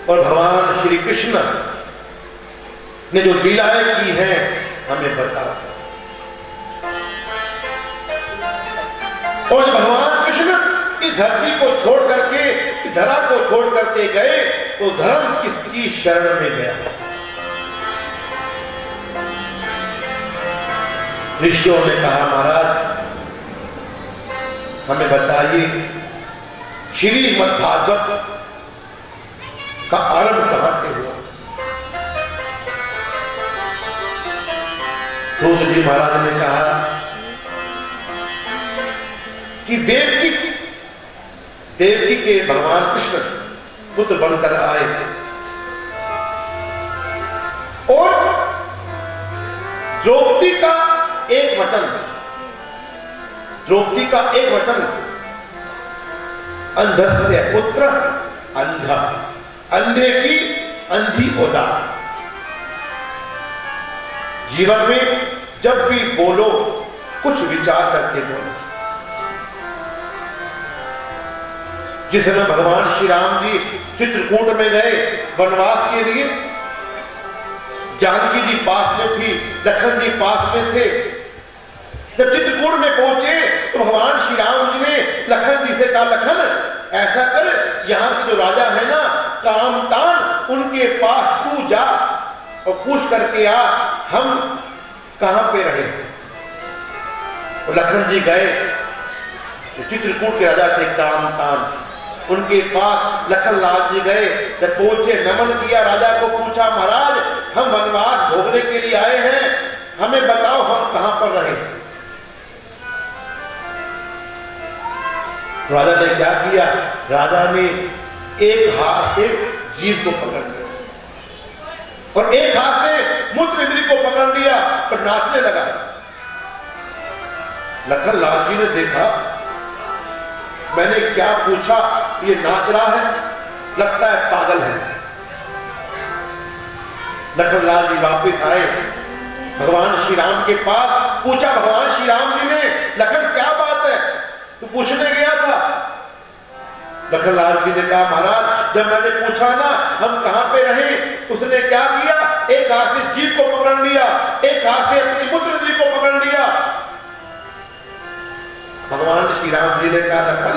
और भगवान श्री कृष्ण ने जो लीलाएं की हैं हमें बताओ। और जब भगवान कृष्ण इस धरती को छोड़ करके, इस धरा को छोड़ करके गए तो धर्म किसकी शरण में गया? ऋषियों ने कहा महाराज हमें बताइए श्रीमद् भागवत का आरंभ कहां से हुआ? सूत जी महाराज ने कहा कि देवकी के भगवान कृष्ण पुत्र बनकर आए और द्रौपदी का एक वचन अंधस्य पुत्र अंधा, अंधे की अंधी औलाद। जीवन में जब भी बोलो कुछ विचार करके बोलो। जिस समय भगवान श्री राम जी चित्रकूट में गए वनवास के लिए, जानकी जी पास में थी, लखन जी पास में थे। जब चित्रकूट में पहुंचे तो भगवान श्री राम जी ने लखन जी से कहा लखन ऐसा कर, यहां के जो राजा है ना कामतान, उनके पास तू जा और पूछ करके आ हम कहां पे रहे। और लखन जी गए चित्रकूट के राजा थे कामतान, उनके पास लखन लाल जी गए। जब पहुंचे नमन किया, राजा को पूछा महाराज हम वनवास भोगने के लिए आए हैं, हमें बताओ हम कहां पर रहे। राजा ने क्या किया? राजा ने एक हाथ से जीभ को पकड़ लिया और एक हाथ से मूत्र इंद्री को पकड़ लिया और नाचने लगा। लखन लाल जी ने देखा मैंने क्या पूछा, ये नाच रहा है, लगता है पागल है। लखन लाल जी वापिस आए भगवान श्री राम के पास, पूछा भगवान श्री राम जी ने लखन क्या बात है, तू पूछने गया था? लखन लाल जी ने कहा महाराज जब मैंने पूछा ना हम कहां पे रहे, उसने क्या किया? एक हाथ से जीभ को पकड़ लिया, एक हाथ से अपनी मूत्र इंद्री को पकड़ लिया। भगवान श्री राम जी ने कहा लखन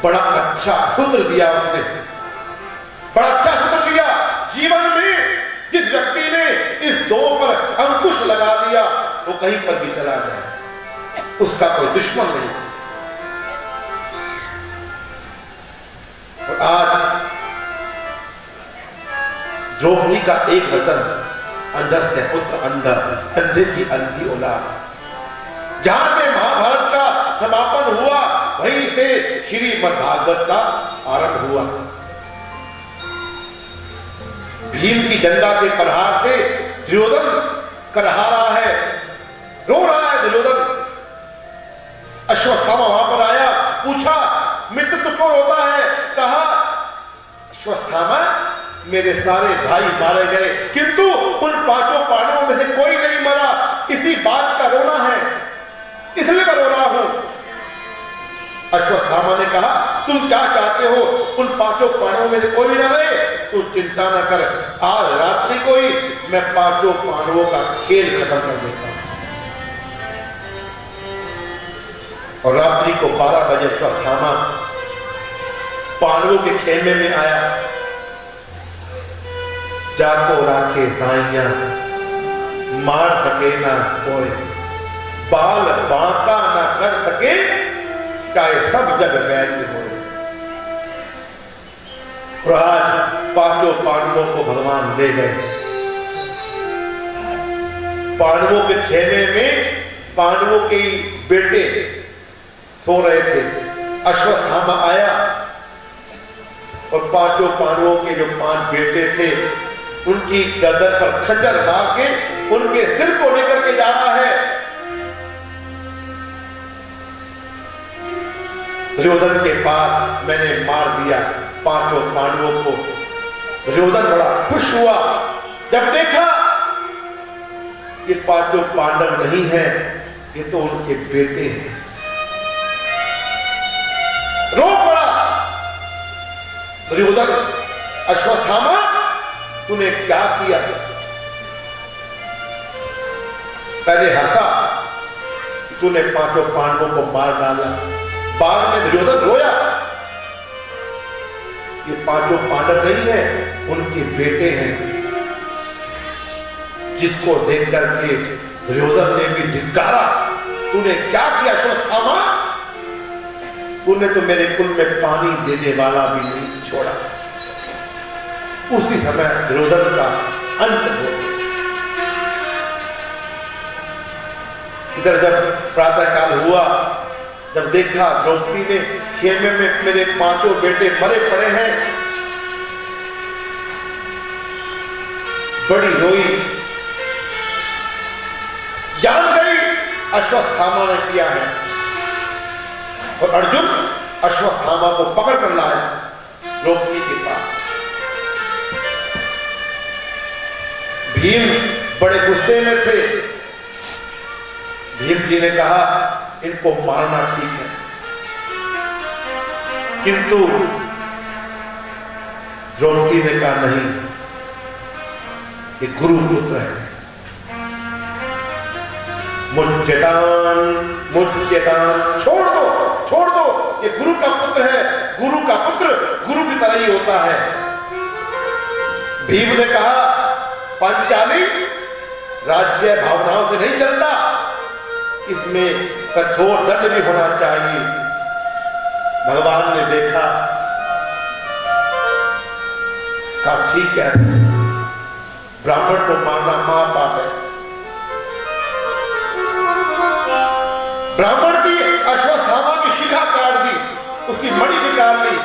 बड़ा अच्छा सूत्र दिया उसने, बड़ा अच्छा सूत्र दिया। जीवन में जिस व्यक्ति ने इस दो पर अंकुश लगा दिया वो कहीं पर भी चला जाए, उसका कोई दुश्मन नहीं। और आज द्रौपदी का एक वचन अंधस्य पुत्र अंधा, अंधे की अंधी औलाद। जहां से महाभारत का समापन हुआ वहीं से श्रीमद् भागवत का आरंभ हुआ। भीम की जंगा के प्रहार से दुर्योधन करहा रहा है, रो रहा है दुर्योधन। अश्वत्थामा वहां पर आया, पूछा मित्र तुझको रोता है? कहा अश्वत्थामा मेरे सारे भाई मारे गए किंतु उन पांचों पांडवों में से कोई नहीं मरा, इसी बात का रोना है, इसलिए मैं रो रहा हूं। अश्वत्थामा ने कहा तुम क्या चाहते हो, उन पांचों पांडवों में से कोई भी ना रहे, तू चिंता न कर, आज रात्रि को ही मैं पांचों पांडवों का खेल खत्म कर देता हूं। और रात्रि को 12 बजे अश्वत्थामा पांडवों के खेमे में आया। जाको राखे साइया मार सके ना कोई, बाल बांका ना कर सके चाहे सब जग वैसे हो। आज पांचों पांडवों को भगवान ले गए। पांडवों के खेमे में पांडवों के बेटे सो रहे थे। अश्वत्थामा आया और पांचों पांडवों के जो 5 बेटे थे उनकी गर्दन पर खंजर मार के उनके सिर को लेकर के जा रहा है। दुर्योधन के पास मैंने मार दिया पांचों पांडवों को। दुर्योधन बड़ा खुश हुआ जब देखा ये पांचों पांडव नहीं है, ये तो उनके बेटे हैं। रो पड़ा दुर्योधन। अश्वत्थामा तूने क्या किया? पहले हंसा कि तूने पांचों पांडवों को मार डाला, बाद में दुर्योधन रोया। ये पांचों पांडव नहीं है, उनके बेटे हैं, जिसको देख करके दुर्योधन ने भी धिक्कारा। तूने क्या किया अश्वत्थामा? तूने तो मेरे कुल में पानी देने वाला भी नहीं छोड़ा। उसी समय दुर्योधन का अंत हो गया। इधर जब प्रातःकाल हुआ, जब देखा द्रौपदी ने खेमे में मेरे पांचों बेटे मरे पड़े हैं, बड़ी रोई, जान गई अश्वत्थामा ने किया है। और अर्जुन अश्वत्थामा को पकड़ कर लाया द्रौपदी के पास। भीम बड़े गुस्से में थे। भीम जी ने कहा इनको मारना ठीक है, किंतु द्रौपदी ने कहा नहीं, ये गुरु पुत्र है। मुच्यतान, छोड़ दो, ये गुरु का पुत्र है। गुरु का पुत्र गुरु की तरह ही होता है। भीम ने कहा पांचाली राज्य भावनाओं से नहीं चलता, इसमें कठोर दंड भी होना चाहिए। भगवान ने देखा, कहा ठीक है, ब्राह्मण को मारना महापाप है। ब्राह्मण की अश्वत्थामा की शिखा काट दी, उसकी मणि निकाल ली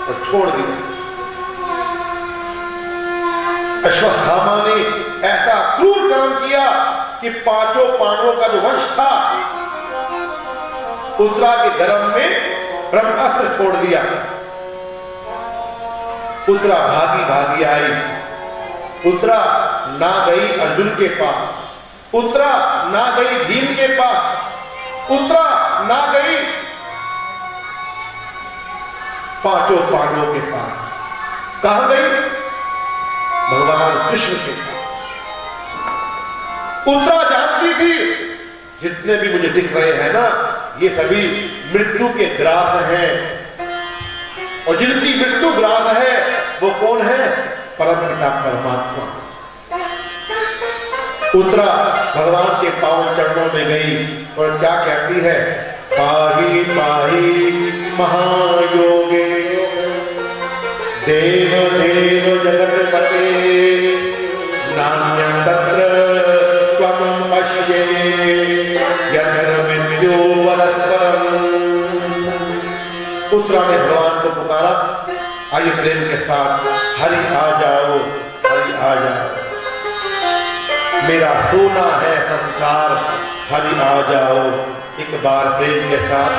और छोड़ दी। अश्वत्थामा ने ऐसा क्रूर कर्म किया कि पांचों पांडवों का जो वंश था, उत्तरा के गर्भ में ब्रह्मास्त्र छोड़ दिया। उत्तरा भागी आई। उत्तरा ना गई अर्जुन के पास, उत्तरा ना गई भीम के पास, उत्तरा ना गई पांचों पांडवों के पास। कहां गई? भगवान कृष्ण के पास। उत्तरा जानती थी जितने भी मुझे दिख रहे हैं ना, ये सभी मृत्यु के ग्रास हैं, और जिनकी मृत्यु ग्रास है वो कौन है? परम पिता परमात्मा। उत्तरा भगवान के पावन चरणों में गई और क्या कहती है? पाहि पाहि महायोगे देव देव जगतपते नान्यं तत्र त्वं पश्ये यन्मृत्यो परस्परम्। उत्तरा ने भगवान को पुकारा, आइए प्रेम के साथ, हरि आ जाओ, हरि आ जाओ, मेरा सोना है संसार, हरि आ जाओ। एक बार प्रेम के साथ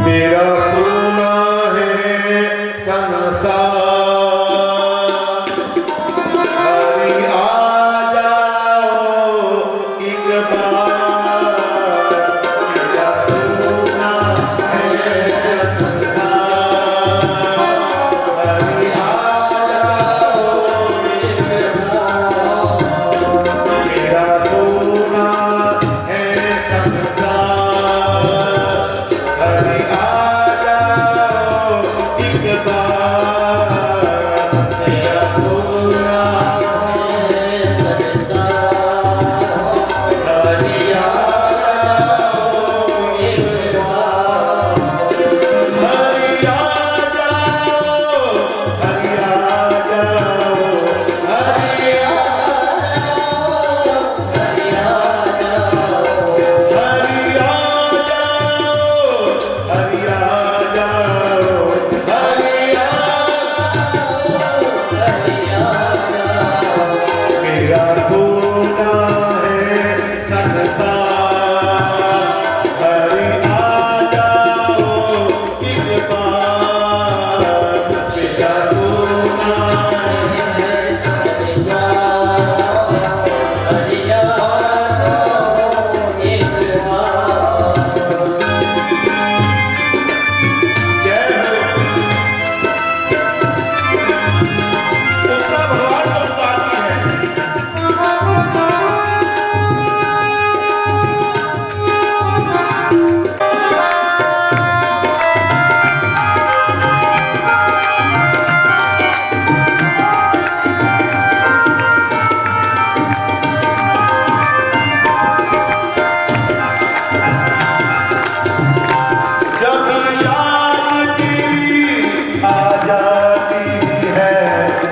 मेरा सोना है संसार, हरि आ जाओ एक बार। मेरा सोना है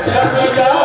घर में जा